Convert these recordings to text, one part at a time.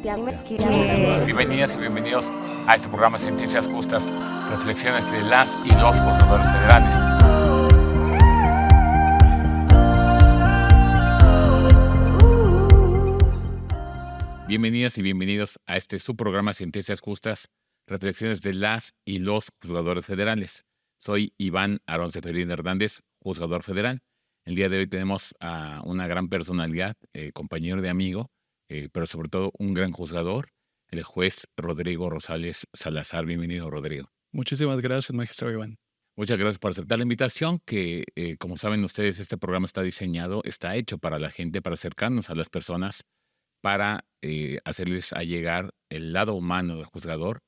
Bienvenidas y bienvenidos a este programa Sentencias Justas, reflexiones de las y los juzgadores federales. Bienvenidas y bienvenidos a este subprograma Sentencias Justas, reflexiones de las y los juzgadores federales. Soy Iván Aarón Seferín Hernández, juzgador federal. El día de hoy tenemos a una gran personalidad, compañero de amigo, pero sobre todo un gran juzgador, el juez Rodrigo Rosales Salazar. Bienvenido, Rodrigo. Muchísimas gracias, magistrado Iván. Muchas gracias por aceptar la invitación, que como saben ustedes, este programa está hecho para la gente, para acercarnos a las personas, para hacerles llegar el lado humano del juzgador,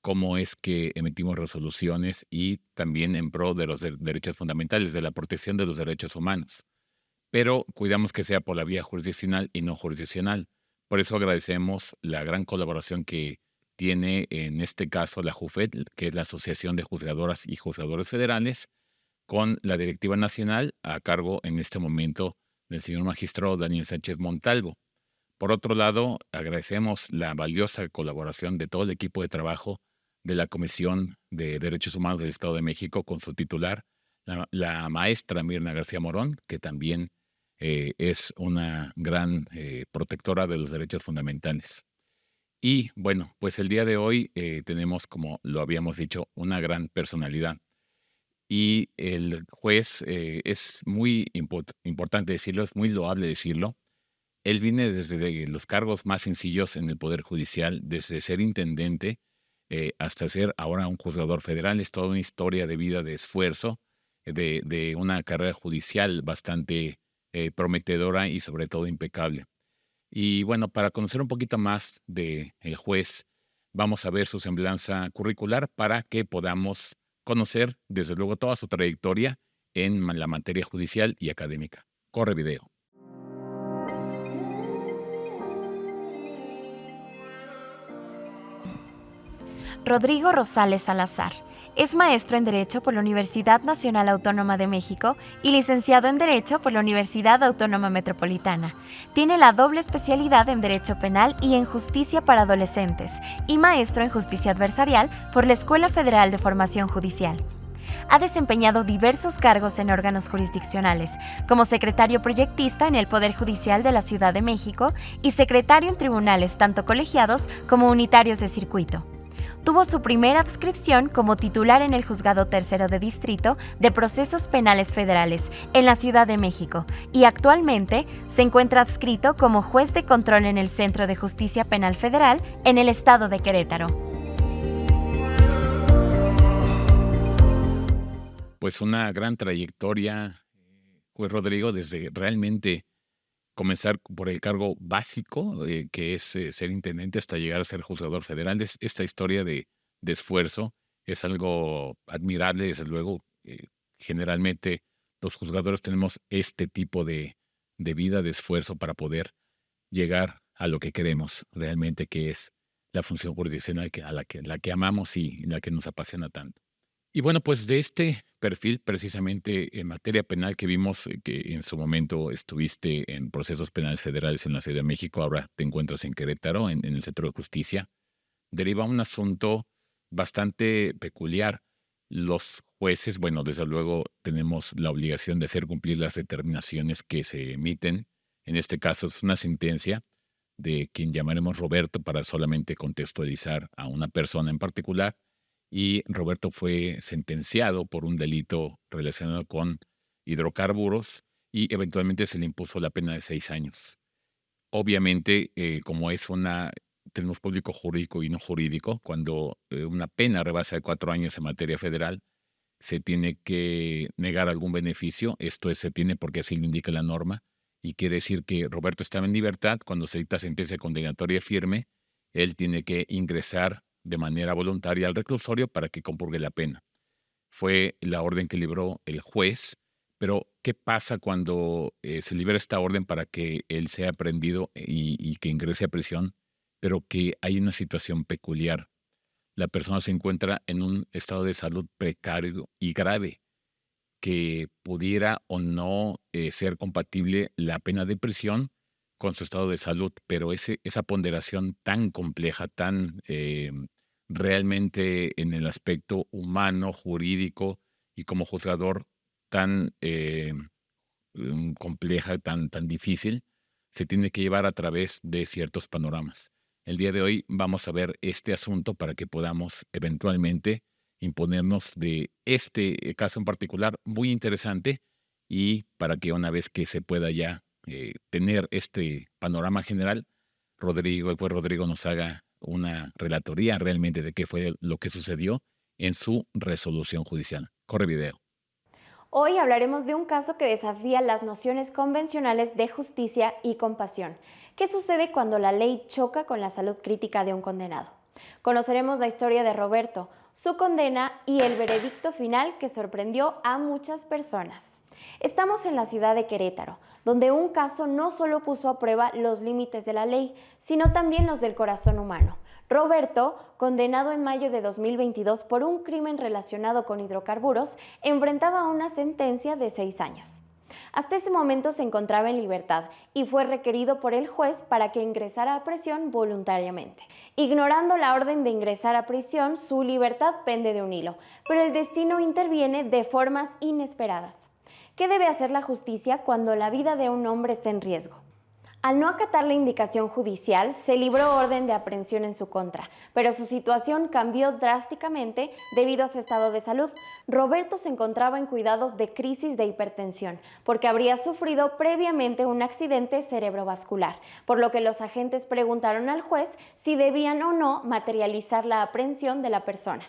cómo es que emitimos resoluciones y también en pro de los derechos fundamentales, de la protección de los derechos humanos. Pero cuidamos que sea por la vía jurisdiccional y no jurisdiccional. Por eso agradecemos la gran colaboración que tiene en este caso la JUFED, que es la Asociación de Juzgadoras y Juzgadores Federales, con la Directiva Nacional a cargo en este momento del señor magistrado Daniel Sánchez Montalvo. Por otro lado, agradecemos la valiosa colaboración de todo el equipo de trabajo de la Comisión de Derechos Humanos del Estado de México con su titular, la maestra Mirna García Morón, que también es una gran protectora de los derechos fundamentales. Y bueno, pues el día de hoy tenemos, como lo habíamos dicho, una gran personalidad. Y el juez, es muy importante decirlo, es muy loable decirlo. Él viene desde los cargos más sencillos en el Poder Judicial, desde ser intendente hasta ser ahora un juzgador federal. Es toda una historia de vida, de esfuerzo, de una carrera judicial bastante prometedora y sobre todo impecable. Y bueno, para conocer un poquito más del juez, vamos a ver su semblanza curricular para que podamos conocer, desde luego, toda su trayectoria en la materia judicial y académica. Corre video. Rodrigo Rosales Salazar. Es maestro en Derecho por la Universidad Nacional Autónoma de México y licenciado en Derecho por la Universidad Autónoma Metropolitana. Tiene la doble especialidad en Derecho Penal y en Justicia para Adolescentes y maestro en Justicia Adversarial por la Escuela Federal de Formación Judicial. Ha desempeñado diversos cargos en órganos jurisdiccionales, como secretario proyectista en el Poder Judicial de la Ciudad de México y secretario en tribunales tanto colegiados como unitarios de circuito. Tuvo su primera adscripción como titular en el Juzgado Tercero de Distrito de Procesos Penales Federales en la Ciudad de México y actualmente se encuentra adscrito como juez de control en el Centro de Justicia Penal Federal en el estado de Querétaro. Pues una gran trayectoria, juez Rodrigo, desde realmente comenzar por el cargo básico, que es ser intendente, hasta llegar a ser juzgador federal. Esta historia de esfuerzo es algo admirable, desde luego. Generalmente los juzgadores tenemos este tipo de vida, de esfuerzo para poder llegar a lo que queremos realmente, que es la función jurisdiccional la que amamos y la que nos apasiona tanto. Y bueno, pues de este perfil, precisamente en materia penal que vimos, que en su momento estuviste en procesos penales federales en la Ciudad de México, ahora te encuentras en Querétaro, en el Centro de Justicia, deriva un asunto bastante peculiar. Los jueces, bueno, desde luego tenemos la obligación de hacer cumplir las determinaciones que se emiten. En este caso es una sentencia de quien llamaremos Roberto para solamente contextualizar a una persona en particular. Y Roberto fue sentenciado por un delito relacionado con hidrocarburos y eventualmente se le impuso la pena de 6 años. Obviamente, como tenemos público jurídico y no jurídico, cuando una pena rebasa de 4 años en materia federal, se tiene que negar algún beneficio. Esto se tiene porque así lo indica la norma, y quiere decir que Roberto estaba en libertad. Cuando se dicta sentencia condenatoria firme, él tiene que ingresar de manera voluntaria al reclusorio para que compurgue la pena. Fue la orden que libró el juez, pero ¿qué pasa cuando se libera esta orden para que él sea aprehendido y que ingrese a prisión, pero que hay una situación peculiar? La persona se encuentra en un estado de salud precario y grave, que pudiera o no ser compatible la pena de prisión con su estado de salud, pero esa ponderación tan compleja, tan realmente en el aspecto humano, jurídico y como juzgador tan compleja, tan difícil, se tiene que llevar a través de ciertos panoramas. El día de hoy vamos a ver este asunto para que podamos eventualmente imponernos de este caso en particular muy interesante y para que una vez que se pueda ya tener este panorama general, Rodrigo nos haga una relatoría realmente de qué fue lo que sucedió en su resolución judicial. Corre video. Hoy hablaremos de un caso que desafía las nociones convencionales de justicia y compasión. ¿Qué sucede cuando la ley choca con la salud crítica de un condenado? Conoceremos la historia de Roberto, su condena y el veredicto final que sorprendió a muchas personas. Estamos en la ciudad de Querétaro, donde un caso no solo puso a prueba los límites de la ley, sino también los del corazón humano. Roberto, condenado en mayo de 2022 por un crimen relacionado con hidrocarburos, enfrentaba una sentencia de 6 años. Hasta ese momento se encontraba en libertad y fue requerido por el juez para que ingresara a prisión voluntariamente. Ignorando la orden de ingresar a prisión, su libertad pende de un hilo, pero el destino interviene de formas inesperadas. ¿Qué debe hacer la justicia cuando la vida de un hombre está en riesgo? Al no acatar la indicación judicial, se libró orden de aprehensión en su contra, pero su situación cambió drásticamente debido a su estado de salud. Roberto se encontraba en cuidados de crisis de hipertensión, porque habría sufrido previamente un accidente cerebrovascular, por lo que los agentes preguntaron al juez si debían o no materializar la aprehensión de la persona.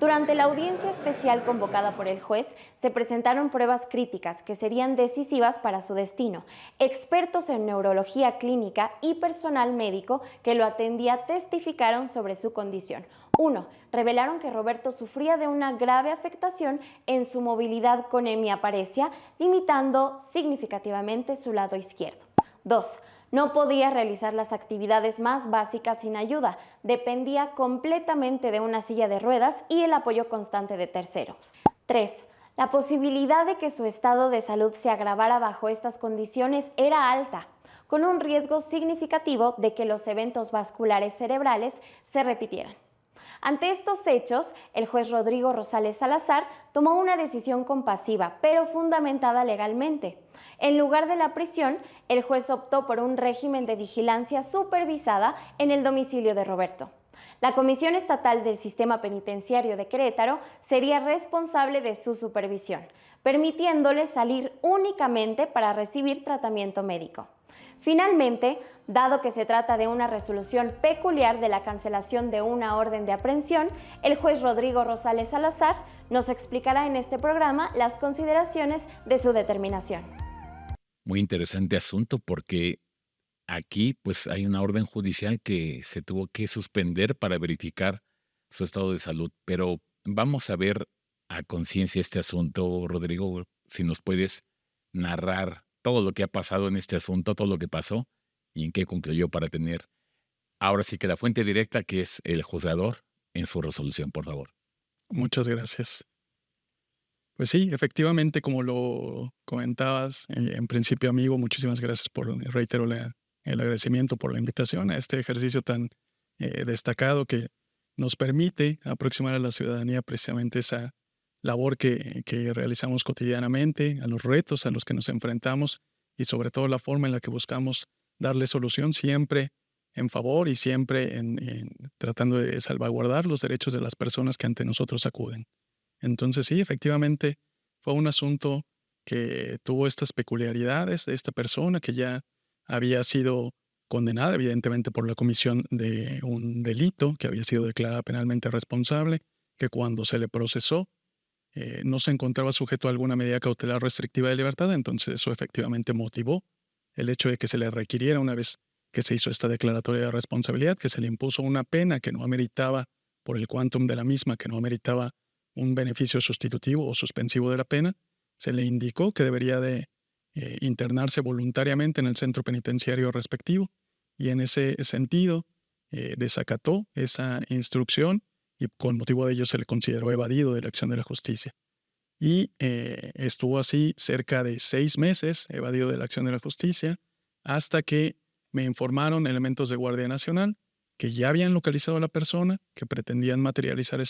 Durante la audiencia especial convocada por el juez, se presentaron pruebas críticas que serían decisivas para su destino. Expertos en neurología clínica y personal médico que lo atendía testificaron sobre su condición. 1. Revelaron que Roberto sufría de una grave afectación en su movilidad con hemiaparesia, limitando significativamente su lado izquierdo. 2. No podía realizar las actividades más básicas sin ayuda, dependía completamente de una silla de ruedas y el apoyo constante de terceros. 3. La posibilidad de que su estado de salud se agravara bajo estas condiciones era alta, con un riesgo significativo de que los eventos vasculares cerebrales se repitieran. Ante estos hechos, el juez Rodrigo Rosales Salazar tomó una decisión compasiva, pero fundamentada legalmente. En lugar de la prisión, el juez optó por un régimen de vigilancia supervisada en el domicilio de Roberto. La Comisión Estatal del Sistema Penitenciario de Querétaro sería responsable de su supervisión, permitiéndole salir únicamente para recibir tratamiento médico. Finalmente, dado que se trata de una resolución peculiar de la cancelación de una orden de aprehensión, el juez Rodrigo Rosales Salazar nos explicará en este programa las consideraciones de su determinación. Muy interesante asunto porque aquí pues hay una orden judicial que se tuvo que suspender para verificar su estado de salud, pero vamos a ver a conciencia este asunto, Rodrigo, si nos puedes narrar todo lo que ha pasado en este asunto, todo lo que pasó y en qué concluyó para tener ahora sí que la fuente directa que es el juzgador en su resolución, por favor. Muchas gracias. Pues sí, efectivamente, como lo comentabas, en principio, amigo, muchísimas gracias reitero el agradecimiento por la invitación a este ejercicio tan destacado que nos permite aproximar a la ciudadanía precisamente esa labor que realizamos cotidianamente, a los retos a los que nos enfrentamos y sobre todo la forma en la que buscamos darle solución siempre en favor y siempre tratando de salvaguardar los derechos de las personas que ante nosotros acuden. Entonces sí, efectivamente fue un asunto que tuvo estas peculiaridades de esta persona que ya había sido condenada evidentemente por la comisión de un delito, que había sido declarada penalmente responsable, que cuando se le procesó no se encontraba sujeto a alguna medida cautelar restrictiva de libertad, entonces eso efectivamente motivó el hecho de que se le requiriera, una vez que se hizo esta declaratoria de responsabilidad, que se le impuso una pena que no ameritaba, por el quantum de la misma, que no ameritaba un beneficio sustitutivo o suspensivo de la pena, se le indicó que debería de internarse voluntariamente en el centro penitenciario respectivo y en ese sentido desacató esa instrucción y con motivo de ello se le consideró evadido de la acción de la justicia. Y estuvo así cerca de 6 meses evadido de la acción de la justicia hasta que me informaron elementos de Guardia Nacional que ya habían localizado a la persona, que pretendían materializar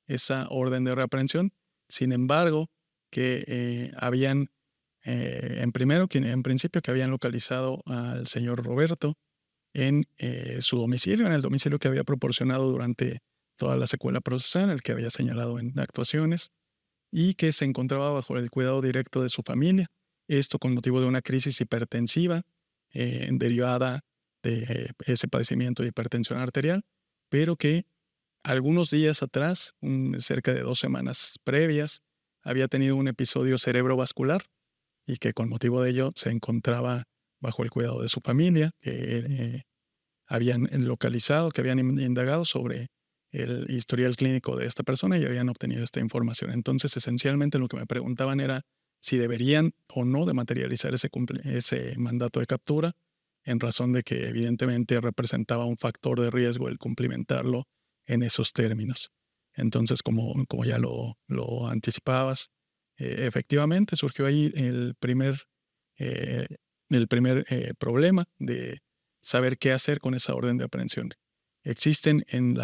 esa orden de reaprehensión. Sin embargo, que habían, en principio, que habían localizado al señor Roberto en su domicilio, en el domicilio que había proporcionado durante toda la secuela procesal, el que había señalado en actuaciones, y que se encontraba bajo el cuidado directo de su familia. Esto con motivo de una crisis hipertensiva derivada de ese padecimiento de hipertensión arterial, pero que algunos días atrás, cerca de 2 semanas previas, había tenido un episodio cerebrovascular y que con motivo de ello se encontraba bajo el cuidado de su familia, que habían localizado, que habían indagado sobre el historial clínico de esta persona y habían obtenido esta información. Entonces, esencialmente lo que me preguntaban era si deberían o no de materializar ese mandato de captura, en razón de que evidentemente representaba un factor de riesgo el cumplimentarlo en esos términos. Entonces, como ya lo anticipabas, efectivamente surgió ahí el primer problema de saber qué hacer con esa orden de aprehensión. Existen en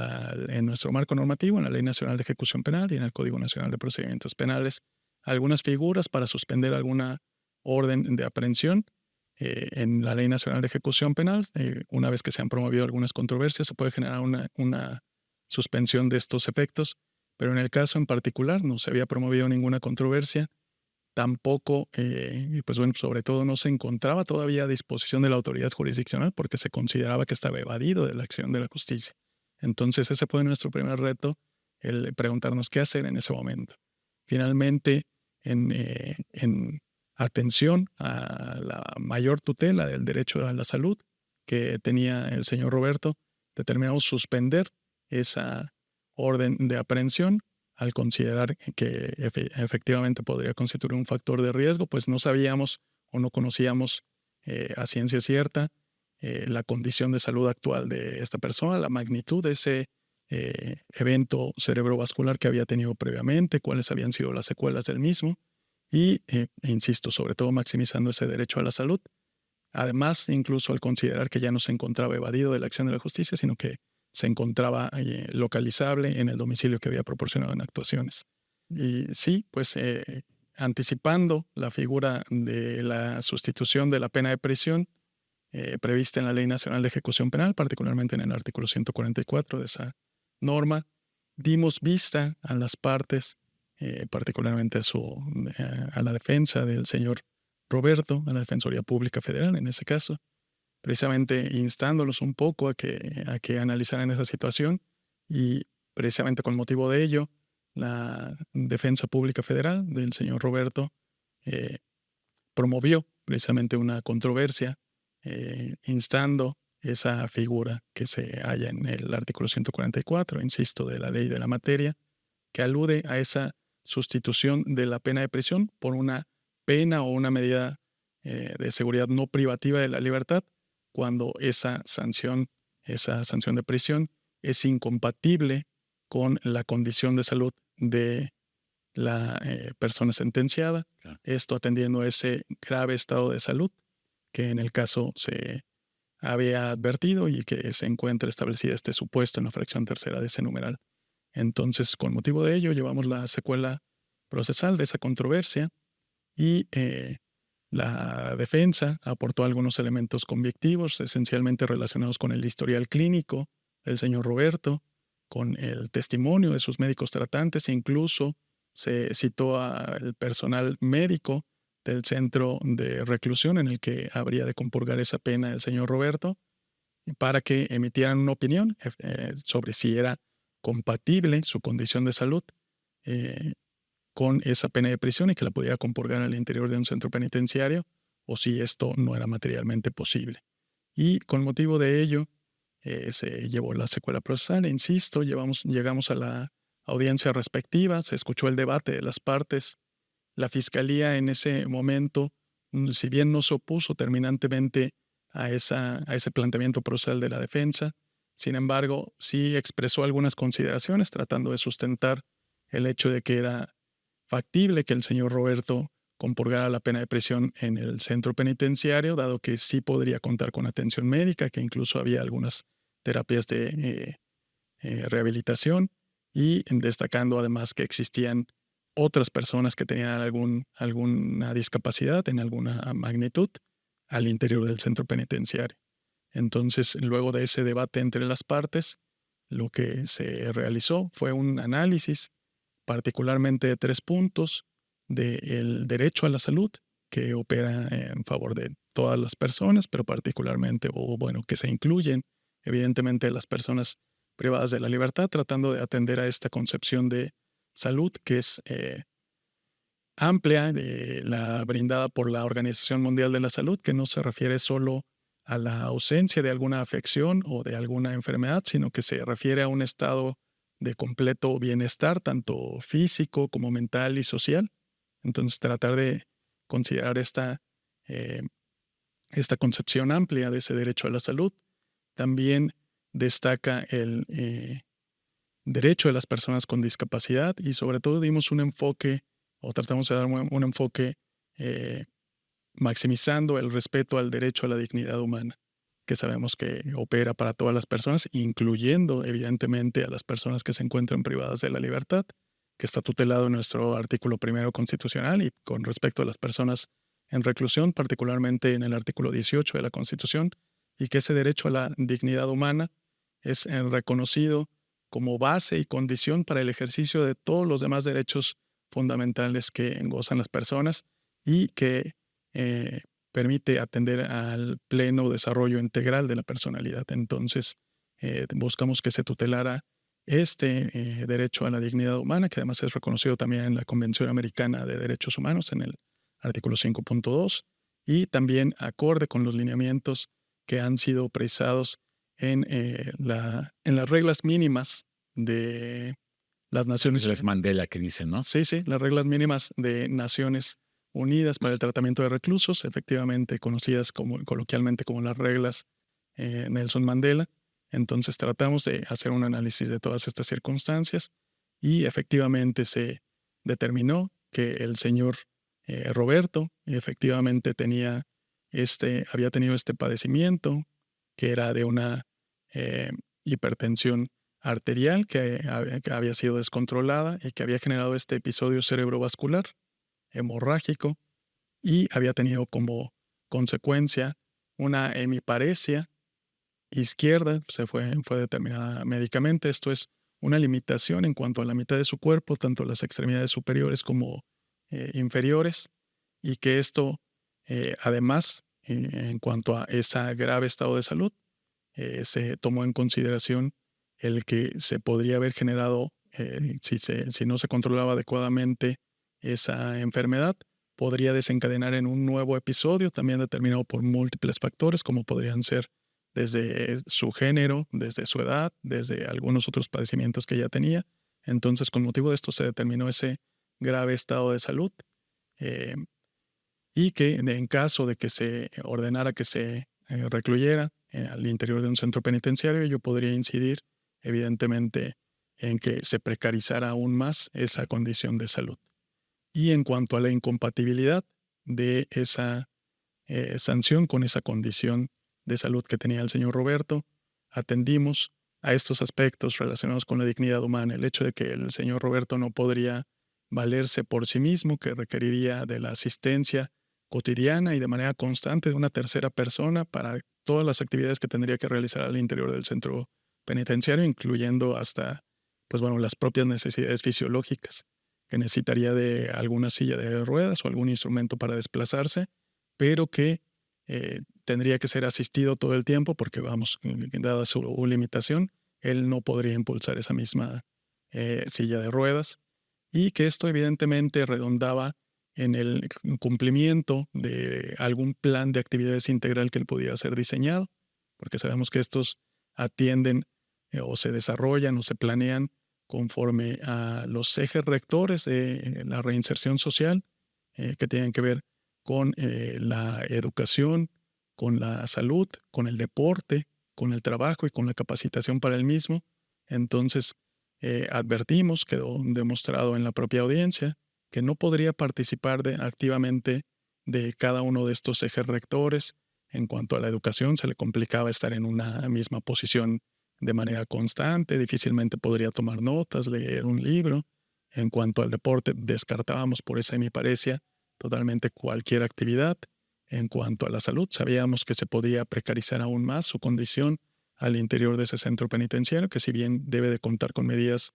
nuestro marco normativo, en la Ley Nacional de Ejecución Penal y en el Código Nacional de Procedimientos Penales, algunas figuras para suspender alguna orden de aprehensión. En la Ley Nacional de Ejecución Penal, una vez que se han promovido algunas controversias, se puede generar una suspensión de estos efectos, pero en el caso en particular no se había promovido ninguna controversia. Tampoco, pues bueno, sobre todo no se encontraba todavía a disposición de la autoridad jurisdiccional porque se consideraba que estaba evadido de la acción de la justicia. Entonces ese fue nuestro primer reto, el preguntarnos qué hacer en ese momento. Finalmente, en atención a la mayor tutela del derecho a la salud que tenía el señor Roberto, determinamos suspender esa orden de aprehensión al considerar que efectivamente podría constituir un factor de riesgo, pues no sabíamos o no conocíamos a ciencia cierta la condición de salud actual de esta persona, la magnitud de ese evento cerebrovascular que había tenido previamente, cuáles habían sido las secuelas del mismo y, insisto, sobre todo maximizando ese derecho a la salud. Además, incluso al considerar que ya no se encontraba evadido de la acción de la justicia, sino que se encontraba localizable en el domicilio que había proporcionado en actuaciones. Y sí, pues anticipando la figura de la sustitución de la pena de prisión prevista en la Ley Nacional de Ejecución Penal, particularmente en el artículo 144 de esa norma, dimos vista a las partes, particularmente a la defensa del señor Roberto, a la Defensoría Pública Federal en ese caso, precisamente instándolos un poco a que analizaran esa situación y precisamente con motivo de ello, la Defensa Pública Federal del señor Roberto promovió precisamente una controversia instando esa figura que se halla en el artículo 144, insisto, de la ley de la materia, que alude a esa sustitución de la pena de prisión por una pena o una medida de seguridad no privativa de la libertad, cuando esa sanción de prisión es incompatible con la condición de salud de la persona sentenciada. Claro. Esto atendiendo a ese grave estado de salud que en el caso se había advertido y que se encuentra establecida este supuesto en la fracción tercera de ese numeral. Entonces, con motivo de ello, llevamos la secuela procesal de esa controversia y la defensa aportó algunos elementos convictivos, esencialmente relacionados con el historial clínico del señor Roberto, con el testimonio de sus médicos tratantes e incluso se citó al personal médico del centro de reclusión en el que habría de compurgar esa pena el señor Roberto para que emitieran una opinión sobre si era compatible su condición de salud con esa pena de prisión y que la pudiera compurgar al interior de un centro penitenciario o si esto no era materialmente posible. Y con motivo de ello se llevó la secuela procesal, insisto, llegamos a la audiencia respectiva, se escuchó el debate de las partes. La fiscalía en ese momento, si bien no se opuso terminantemente a ese planteamiento procesal de la defensa, sin embargo, sí expresó algunas consideraciones tratando de sustentar el hecho de que era factible que el señor Roberto con purgar la pena de prisión en el centro penitenciario, dado que sí podría contar con atención médica, que incluso había algunas terapias de rehabilitación, y destacando además que existían otras personas que tenían alguna discapacidad en alguna magnitud al interior del centro penitenciario. Entonces, luego de ese debate entre las partes, lo que se realizó fue un análisis particularmente de 3 puntos del derecho a la salud, que opera en favor de todas las personas, pero particularmente, que se incluyen evidentemente las personas privadas de la libertad, tratando de atender a esta concepción de salud que es amplia, la brindada por la Organización Mundial de la Salud, que no se refiere solo a la ausencia de alguna afección o de alguna enfermedad, sino que se refiere a un estado de completo bienestar, tanto físico como mental y social. Entonces, tratar de considerar esta concepción amplia de ese derecho a la salud. También destaca el derecho de las personas con discapacidad, y sobre todo dimos un enfoque, o tratamos de dar un enfoque maximizando el respeto al derecho a la dignidad humana, que sabemos que opera para todas las personas, incluyendo evidentemente a las personas que se encuentran privadas de la libertad, que está tutelado en nuestro artículo 1 constitucional, y con respecto a las personas en reclusión, particularmente en el artículo 18 de la Constitución, y que ese derecho a la dignidad humana es reconocido como base y condición para el ejercicio de todos los demás derechos fundamentales que gozan las personas, y que permite atender al pleno desarrollo integral de la personalidad. Entonces, buscamos que se tutelara este derecho a la dignidad humana, que además es reconocido también en la Convención Americana de Derechos Humanos, en el artículo 5.2, y también acorde con los lineamientos que han sido precisados en las reglas mínimas de las Naciones Les Unidas. Mandela que dicen, ¿no? Sí, las reglas mínimas de Naciones Unidas para el tratamiento de reclusos, efectivamente conocidas coloquialmente como las reglas Nelson Mandela. Entonces tratamos de hacer un análisis de todas estas circunstancias, y efectivamente se determinó que el señor Roberto efectivamente había tenido este padecimiento, que era de una hipertensión arterial que había sido descontrolada y que había generado este episodio cerebrovascular hemorrágico, y había tenido como consecuencia una hemiparesia izquierda, fue determinada médicamente. Esto es una limitación en cuanto a la mitad de su cuerpo, tanto las extremidades superiores como inferiores, y que esto, además, en cuanto a ese grave estado de salud, se tomó en consideración el que se podría haber generado, si no se controlaba adecuadamente esa enfermedad, podría desencadenar en un nuevo episodio, también determinado por múltiples factores, como podrían ser desde su género, desde su edad, desde algunos otros padecimientos que ya tenía. Entonces, con motivo de esto se determinó ese grave estado de salud, y que en caso de que se ordenara que se recluyera al interior de un centro penitenciario, ello podría incidir evidentemente en que se precarizara aún más esa condición de salud. Y en cuanto a la incompatibilidad de esa sanción con esa condición de salud que tenía el señor Roberto, atendimos a estos aspectos relacionados con la dignidad humana, el hecho de que el señor Roberto no podría valerse por sí mismo, que requeriría de la asistencia cotidiana y de manera constante de una tercera persona para todas las actividades que tendría que realizar al interior del centro penitenciario, incluyendo hasta las propias necesidades fisiológicas, que necesitaría de alguna silla de ruedas o algún instrumento para desplazarse, pero que tendría que ser asistido todo el tiempo porque, dada su limitación, él no podría impulsar esa misma silla de ruedas, y que esto evidentemente redundaba en el cumplimiento de algún plan de actividades integral que él podía ser diseñado, porque sabemos que estos atienden o se desarrollan o se planean conforme a los ejes rectores de la reinserción social, que tienen que ver con la educación, con la salud, con el deporte, con el trabajo y con la capacitación para el mismo. Entonces, advertimos, quedó demostrado en la propia audiencia, que no podría participar activamente de cada uno de estos ejes rectores. En cuanto a la educación, se le complicaba estar en una misma posición de manera constante, difícilmente podría tomar notas, leer un libro. En cuanto al deporte, descartábamos por esa hemiparesia totalmente cualquier actividad. En cuanto a la salud, sabíamos que se podía precarizar aún más su condición al interior de ese centro penitenciario, que si bien debe de contar con medidas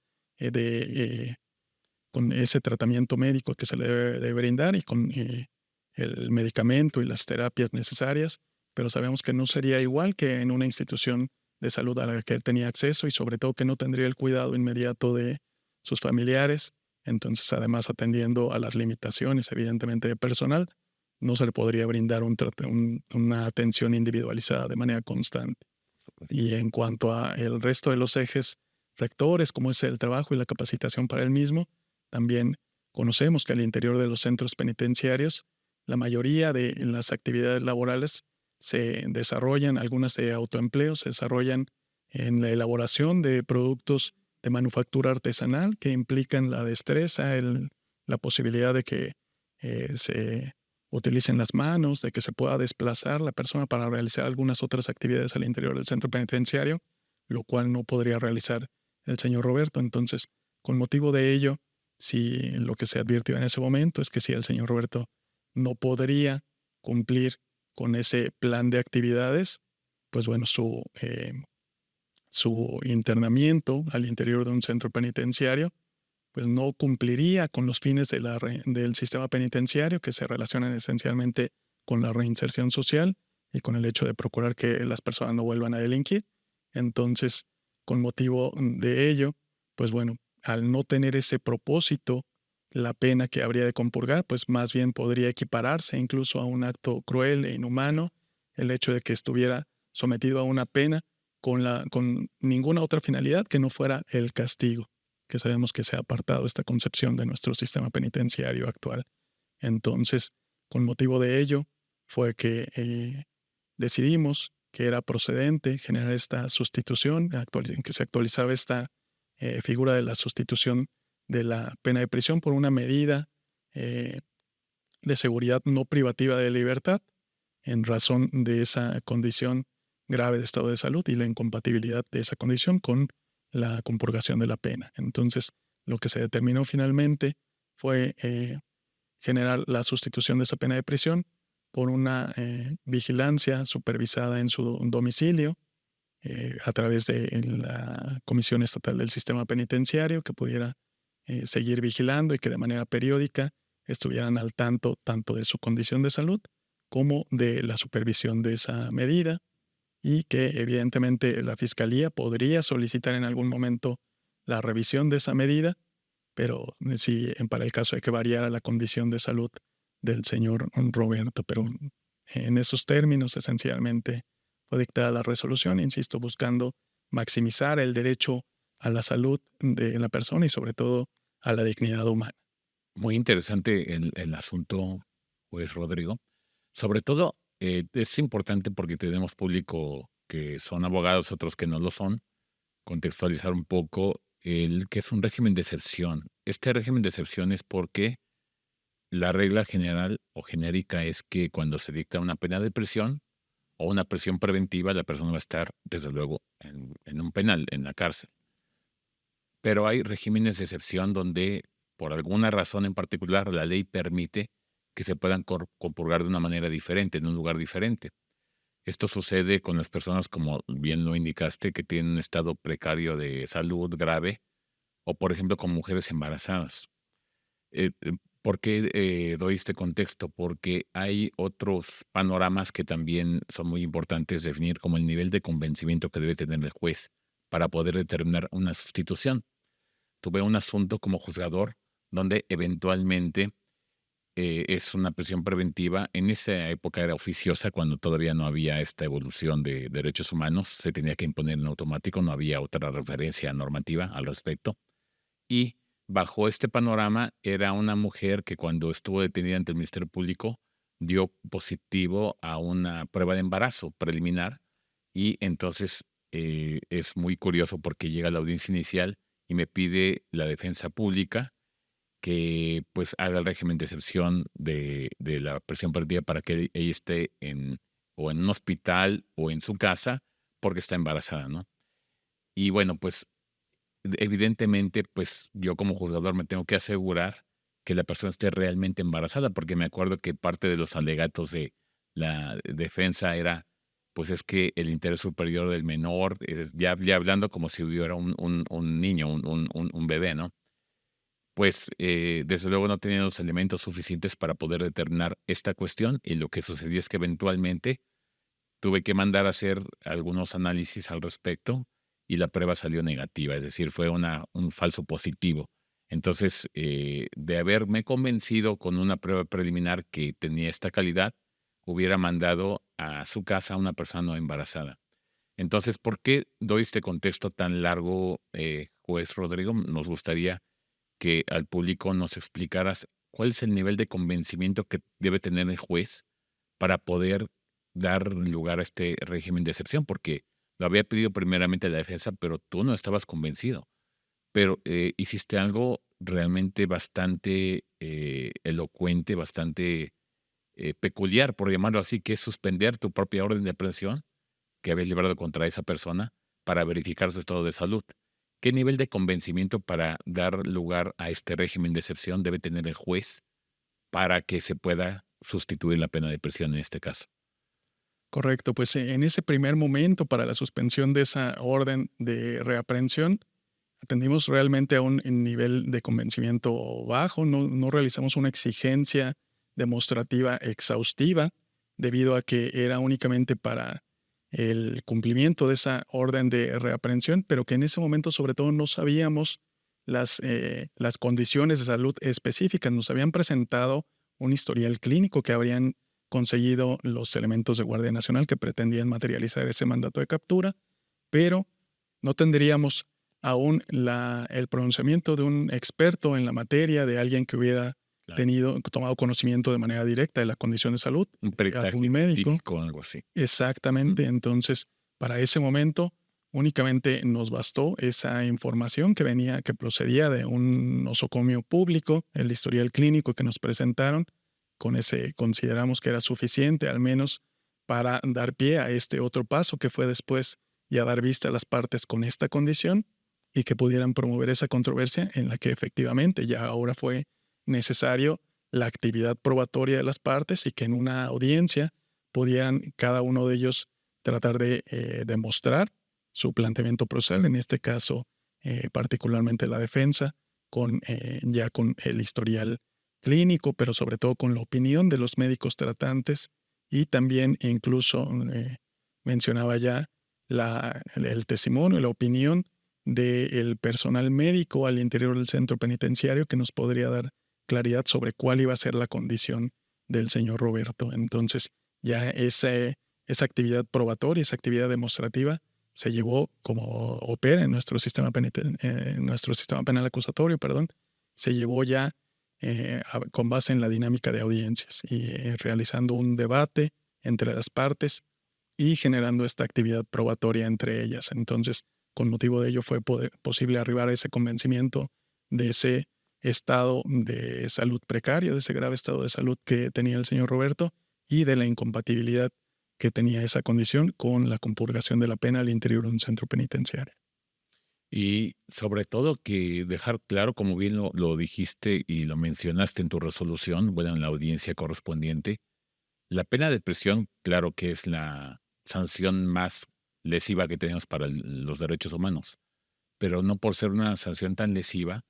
con ese tratamiento médico que se le debe de brindar y con el medicamento y las terapias necesarias, pero sabemos que no sería igual que en una institución de salud a la que él tenía acceso y sobre todo que no tendría el cuidado inmediato de sus familiares. Entonces, además, atendiendo a las limitaciones, evidentemente, de personal, no se le podría brindar una atención individualizada de manera constante. Y en cuanto a el resto de los ejes rectores, como es el trabajo y la capacitación para él mismo, también conocemos que al interior de los centros penitenciarios, la mayoría de las actividades laborales se desarrollan, algunas de autoempleo, se desarrollan en la elaboración de productos de manufactura artesanal que implican la destreza, la posibilidad de que se utilicen las manos, de que se pueda desplazar la persona para realizar algunas otras actividades al interior del centro penitenciario, lo cual no podría realizar el señor Roberto. Entonces, con motivo de ello, si lo que se advirtió en ese momento es que si el señor Roberto no podría cumplir con ese plan de actividades, pues bueno, su internamiento al interior de un centro penitenciario pues no cumpliría con los fines del sistema penitenciario, que se relacionan esencialmente con la reinserción social y con el hecho de procurar que las personas no vuelvan a delinquir. Entonces, con motivo de ello, pues bueno, al no tener ese propósito, la pena que habría de compurgar, pues más bien podría equipararse incluso a un acto cruel e inhumano, el hecho de que estuviera sometido a una pena con ninguna otra finalidad que no fuera el castigo, que sabemos que se ha apartado esta concepción de nuestro sistema penitenciario actual. Entonces, con motivo de ello, fue que decidimos que era procedente generar esta sustitución, que se actualizaba esta figura de la sustitución de la pena de prisión por una medida de seguridad no privativa de libertad en razón de esa condición grave de estado de salud y la incompatibilidad de esa condición con la compurgación de la pena. Entonces, lo que se determinó finalmente fue generar la sustitución de esa pena de prisión por una vigilancia supervisada en su domicilio a través de la Comisión Estatal del Sistema Penitenciario, que pudiera seguir vigilando y que de manera periódica estuvieran al tanto de su condición de salud como de la supervisión de esa medida, y que evidentemente la Fiscalía podría solicitar en algún momento la revisión de esa medida, pero sí para el caso de que variara la condición de salud del señor Roberto. Pero en esos términos esencialmente fue dictada la resolución, insisto, buscando maximizar el derecho a la salud de la persona y sobre todo a la dignidad humana. Muy interesante el asunto, pues, Rodrigo. Sobre todo, es importante porque tenemos público que son abogados, otros que no lo son, contextualizar un poco el que es un régimen de excepción. Este régimen de excepción es porque la regla general o genérica es que cuando se dicta una pena de prisión o una prisión preventiva, la persona va a estar, desde luego, en un penal, en la cárcel. Pero hay regímenes de excepción donde, por alguna razón en particular, la ley permite que se puedan compurgar de una manera diferente, en un lugar diferente. Esto sucede con las personas, como bien lo indicaste, que tienen un estado precario de salud grave, o por ejemplo con mujeres embarazadas. ¿Por qué doy este contexto? Porque hay otros panoramas que también son muy importantes definir, como el nivel de convencimiento que debe tener el juez para poder determinar una sustitución. Tuve un asunto como juzgador donde eventualmente es una prisión preventiva. En esa época era oficiosa, cuando todavía no había esta evolución de derechos humanos, se tenía que imponer en automático, no había otra referencia normativa al respecto. Y bajo este panorama era una mujer que cuando estuvo detenida ante el Ministerio Público dio positivo a una prueba de embarazo preliminar, y entonces es muy curioso porque llega a la audiencia inicial y me pide la defensa pública que pues haga el régimen de excepción de la prisión preventiva para que ella esté o en un hospital o en su casa porque está embarazada, ¿no? Y bueno, pues evidentemente, pues yo como juzgador me tengo que asegurar que la persona esté realmente embarazada, porque me acuerdo que parte de los alegatos de la defensa era, pues es que el interés superior del menor, ya hablando como si hubiera un niño, un bebé, ¿no? Pues desde luego no tenía los elementos suficientes para poder determinar esta cuestión y lo que sucedió es que eventualmente tuve que mandar a hacer algunos análisis al respecto y la prueba salió negativa, es decir, fue un falso positivo. Entonces, de haberme convencido con una prueba preliminar que tenía esta calidad, hubiera mandado a su casa a una persona no embarazada. Entonces, ¿por qué doy este contexto tan largo, juez Rodrigo? Nos gustaría que al público nos explicaras cuál es el nivel de convencimiento que debe tener el juez para poder dar lugar a este régimen de excepción, porque lo había pedido primeramente la defensa, pero tú no estabas convencido. Pero hiciste algo realmente bastante elocuente, bastante peculiar, por llamarlo así, que es suspender tu propia orden de aprehensión que habías librado contra esa persona para verificar su estado de salud. ¿Qué nivel de convencimiento para dar lugar a este régimen de excepción debe tener el juez para que se pueda sustituir la pena de prisión en este caso? Correcto, pues en ese primer momento para la suspensión de esa orden de reaprehensión, atendimos realmente a un nivel de convencimiento bajo, no realizamos una exigencia demostrativa exhaustiva, debido a que era únicamente para el cumplimiento de esa orden de reaprehensión, pero que en ese momento sobre todo no sabíamos las condiciones de salud específicas. Nos habían presentado un historial clínico que habrían conseguido los elementos de Guardia Nacional que pretendían materializar ese mandato de captura, pero no tendríamos aún el pronunciamiento de un experto en la materia, de alguien que hubiera Claro. tomado conocimiento de manera directa de la condición de salud, Un peritaje algún médico. científico o algo así. Exactamente. Entonces, para ese momento, únicamente nos bastó esa información que procedía de un nosocomio público, el historial clínico que nos presentaron. Con ese consideramos que era suficiente, al menos para dar pie a este otro paso que fue después y a dar vista a las partes con esta condición y que pudieran promover esa controversia en la que efectivamente ya ahora fue necesario la actividad probatoria de las partes y que en una audiencia pudieran cada uno de ellos tratar de demostrar su planteamiento procesal, en este caso particularmente la defensa, ya con el historial clínico, pero sobre todo con la opinión de los médicos tratantes y también incluso mencionaba ya el testimonio, la opinión del personal médico al interior del centro penitenciario que nos podría dar claridad sobre cuál iba a ser la condición del señor Roberto. Entonces, ya esa actividad probatoria, esa actividad demostrativa, se llevó como opera en nuestro sistema, nuestro sistema penal acusatorio, se llevó ya con base en la dinámica de audiencias y realizando un debate entre las partes y generando esta actividad probatoria entre ellas. Entonces, con motivo de ello fue posible arribar a ese convencimiento de ese estado de salud precario, de ese grave estado de salud que tenía el señor Roberto y de la incompatibilidad que tenía esa condición con la compurgación de la pena al interior de un centro penitenciario. Y sobre todo que dejar claro, como bien lo dijiste y lo mencionaste en tu resolución, bueno, en la audiencia correspondiente, la pena de prisión, claro que es la sanción más lesiva que tenemos para los derechos humanos, pero no por ser una sanción tan lesiva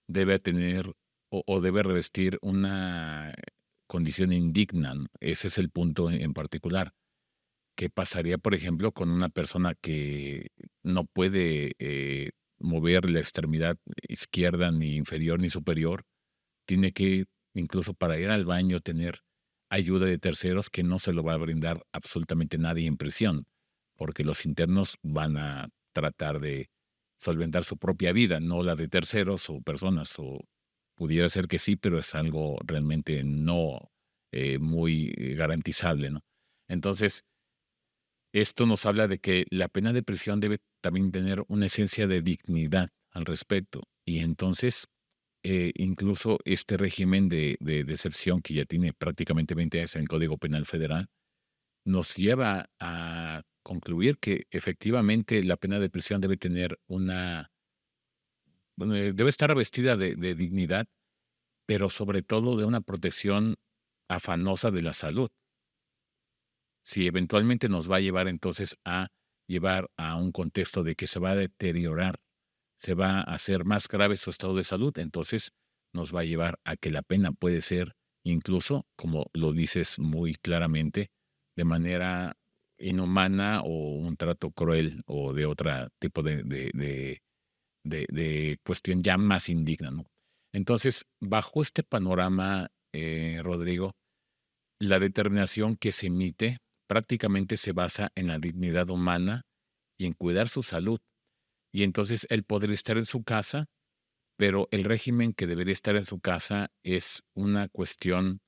debe tener o debe revestir una condición indigna, ¿no? Ese es el punto en particular. ¿Qué pasaría, por ejemplo, con una persona que no puede mover la extremidad izquierda, ni inferior ni superior? Tiene que, incluso para ir al baño, tener ayuda de terceros que no se lo va a brindar absolutamente nadie en prisión, porque los internos van a tratar de solventar su propia vida, no la de terceros o personas, o pudiera ser que sí, pero es algo realmente no muy garantizable, ¿no? Entonces, esto nos habla de que la pena de prisión debe también tener una esencia de dignidad al respecto. Y entonces, incluso este régimen de deserción que ya tiene prácticamente 20 años en el Código Penal Federal, nos lleva a concluir que efectivamente la pena de prisión debe tener debe estar revestida de dignidad, pero sobre todo de una protección afanosa de la salud. Si eventualmente nos va a llevar entonces a llevar a un contexto de que se va a deteriorar, se va a hacer más grave su estado de salud, entonces nos va a llevar a que la pena puede ser incluso, como lo dices muy claramente, de manera inhumana o un trato cruel o de otro tipo de cuestión ya más indigna, ¿no? Entonces, bajo este panorama, Rodrigo, la determinación que se emite prácticamente se basa en la dignidad humana y en cuidar su salud. Y entonces él podría estar en su casa, pero el régimen que debería estar en su casa es una cuestión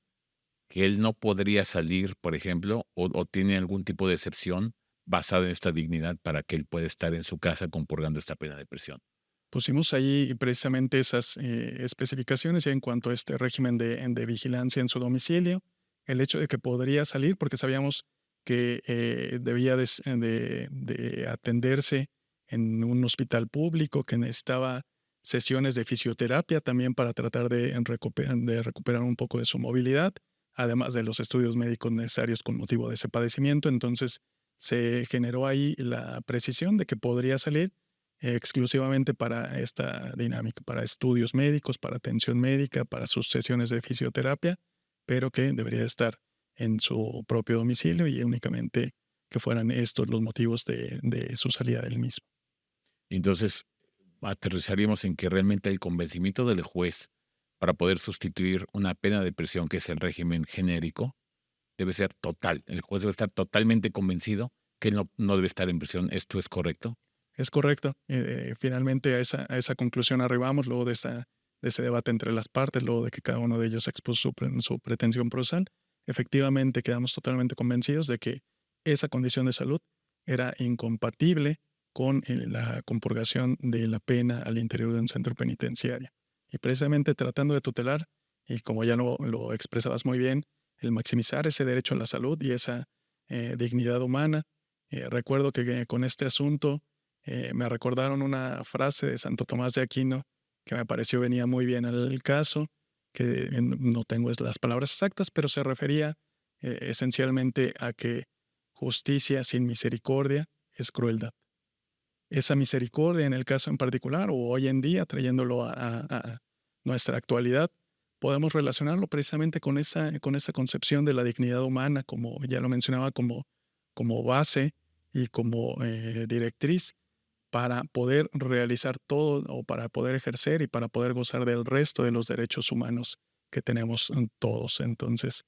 que él no podría salir, por ejemplo, o tiene algún tipo de excepción basada en esta dignidad para que él pueda estar en su casa compurgando esta pena de prisión. Pusimos ahí precisamente esas especificaciones en cuanto a este régimen de vigilancia en su domicilio, el hecho de que podría salir porque sabíamos que debía de atenderse en un hospital público, que necesitaba sesiones de fisioterapia también para tratar de recuperar un poco de su movilidad, además de los estudios médicos necesarios con motivo de ese padecimiento. Entonces se generó ahí la precisión de que podría salir exclusivamente para esta dinámica, para estudios médicos, para atención médica, para sus sesiones de fisioterapia, pero que debería estar en su propio domicilio y únicamente que fueran estos los motivos de su salida del mismo. Entonces, aterrizaríamos en que realmente el convencimiento del juez para poder sustituir una pena de prisión, que es el régimen genérico, debe ser total. El juez debe estar totalmente convencido que él no debe estar en prisión. ¿Esto es correcto? Es correcto. Finalmente a esa conclusión arribamos luego de ese debate entre las partes, luego de que cada uno de ellos expuso su pretensión procesal. Efectivamente quedamos totalmente convencidos de que esa condición de salud era incompatible con la compurgación de la pena al interior de un centro penitenciario. Y precisamente tratando de tutelar, y como ya lo expresabas muy bien, el maximizar ese derecho a la salud y esa dignidad humana. Recuerdo que con este asunto me recordaron una frase de Santo Tomás de Aquino que me pareció venía muy bien al caso, que no tengo las palabras exactas, pero se refería esencialmente a que justicia sin misericordia es crueldad. Esa misericordia en el caso en particular, o hoy en día, trayéndolo a nuestra actualidad, podemos relacionarlo precisamente con esa concepción de la dignidad humana, como ya lo mencionaba, como base y como directriz para poder realizar todo o para poder ejercer y para poder gozar del resto de los derechos humanos que tenemos todos. Entonces,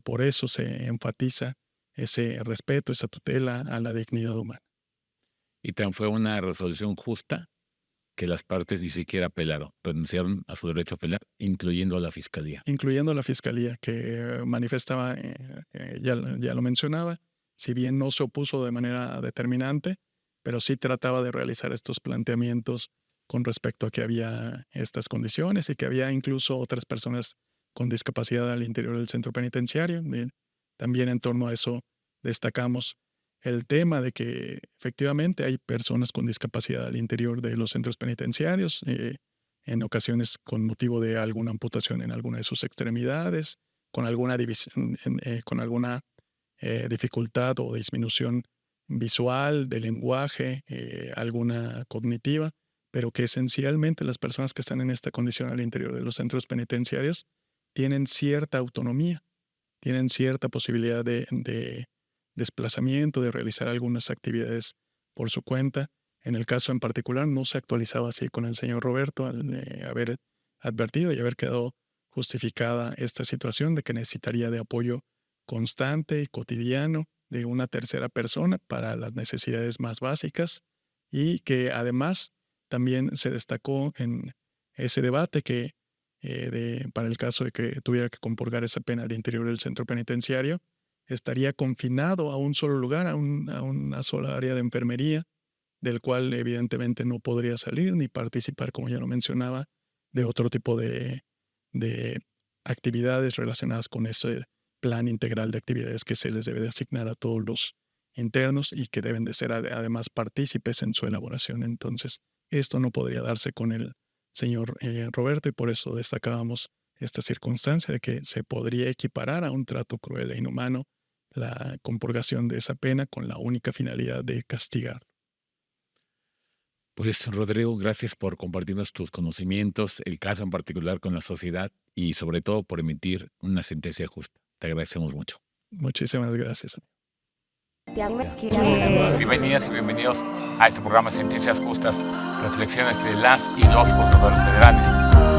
por eso se enfatiza ese respeto, esa tutela a la dignidad humana. Y tan fue una resolución justa que las partes ni siquiera apelaron, renunciaron a su derecho a apelar, incluyendo a la fiscalía. Incluyendo la fiscalía, que manifestaba, ya lo mencionaba, si bien no se opuso de manera determinante, pero sí trataba de realizar estos planteamientos con respecto a que había estas condiciones y que había incluso otras personas con discapacidad al interior del centro penitenciario. También en torno a eso destacamos el tema de que efectivamente hay personas con discapacidad al interior de los centros penitenciarios, en ocasiones con motivo de alguna amputación en alguna de sus extremidades, con alguna dificultad o disminución visual, de lenguaje, alguna cognitiva, pero que esencialmente las personas que están en esta condición al interior de los centros penitenciarios tienen cierta autonomía, tienen cierta posibilidad de desplazamiento, de realizar algunas actividades por su cuenta. En el caso en particular no se actualizaba así con el señor Roberto al haber advertido y haber quedado justificada esta situación de que necesitaría de apoyo constante y cotidiano de una tercera persona para las necesidades más básicas y que además también se destacó en ese debate que para el caso de que tuviera que compurgar esa pena al interior del centro penitenciario, estaría confinado a un solo lugar, a una sola área de enfermería, del cual evidentemente no podría salir ni participar, como ya lo mencionaba, de otro tipo de actividades relacionadas con ese plan integral de actividades que se les debe de asignar a todos los internos y que deben de ser además partícipes en su elaboración. Entonces, esto no podría darse con el señor Roberto, y por eso destacábamos esta circunstancia de que se podría equiparar a un trato cruel e inhumano la compurgación de esa pena con la única finalidad de castigar. Pues Rodrigo, gracias por compartirnos tus conocimientos, el caso en particular con la sociedad y sobre todo por emitir una sentencia justa. Te agradecemos mucho. Muchísimas gracias. Bienvenidas y bienvenidos a este programa Sentencias Justas, reflexiones de las y los juzgadores federales.